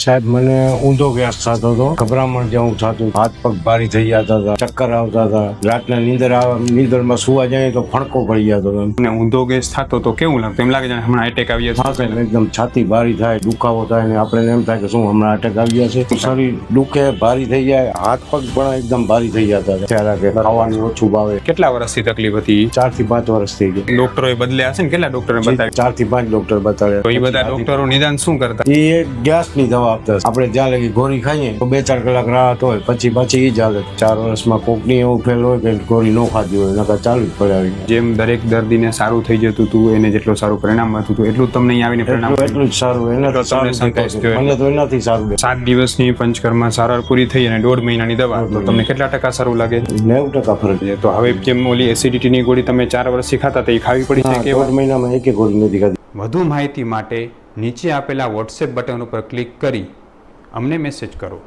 સાહેબ મને ઊંધો ગેસ થતો હતો, ગભરામણ જેવું થતું, હાથ પગ ભારી થઈ જતા હતા, ચક્કર આવતા હતા, રાતના નીંદરમાં સુવા જાય તો ફણકો પડી જતો હતો. અને ઊંધો ગેસ થતો તો કેવું લાગતું? એમ લાગે છે હમણાં એટેક આવી હા સાહેબ, એકદમ છાતી ભારી થાય, દુખાવો થાય ને આપણે એમ થાય કે શું હમણાં અટેક આવી જશે. શરીર દુખે, ભારી થઈ જાય, હાથ પગ પણ એકદમ ભારી થઈ જતા હતા. ત્યારે કે ખાવાનું ઓછું ભાવે. કેટલા વર્ષથી તકલીફ હતી? 4 થી 5 વર્ષ થઈ ગયા. ડોક્ટરોએ બદલ્યા હશે ને? કેટલા ડોક્ટરે બતાવ્યું? 4 થી 5 ડોક્ટર બતાવ્યા. તો એ બધા ડોક્ટરો નિદાન શું કરતા? એ ગેસની દવા આપતા. આપણે જ્યાં લગી ગોળી ખાઈએ તો 2-4 કલાક રાહત હોય, પછી એ જ હાલત. 4 વર્ષમાં કોકની એવું ફેલ હોય કે ગોળી ન ખાધી હોય, નકર ચાલુ જ પડે આવી. જેમ દરેક દર્દીને સારું થઈ જતું હતું, એને જેટલું સારું પરિણામ મળતું હતું એટલું જ તમને અહીં આવીને પરિણામ એટલું જ સારું. એને તો તમને સારું સંતોષ થયો? મને તો એનાથી સારું. 7 દિવસની પંચકર્મા સારવાર પૂરી થઈ અને 1.5 મહિનાની દવા, તો તમને કેટલા ટકા સારું લાગે? 90% ફરક. તો હવે જેમ ઓલી એસિડિટીની ગોળી તમે 4 વર્ષથી ખાતા તો એ ખાવી પડી છે કે 1.5 મહિનામાં એક ગોળી નથી ખાધી. વધુ માહિતી માટે નીચે આપેલા વોટ્સએપ બટન ઉપર ક્લિક કરી અમને મેસેજ કરો.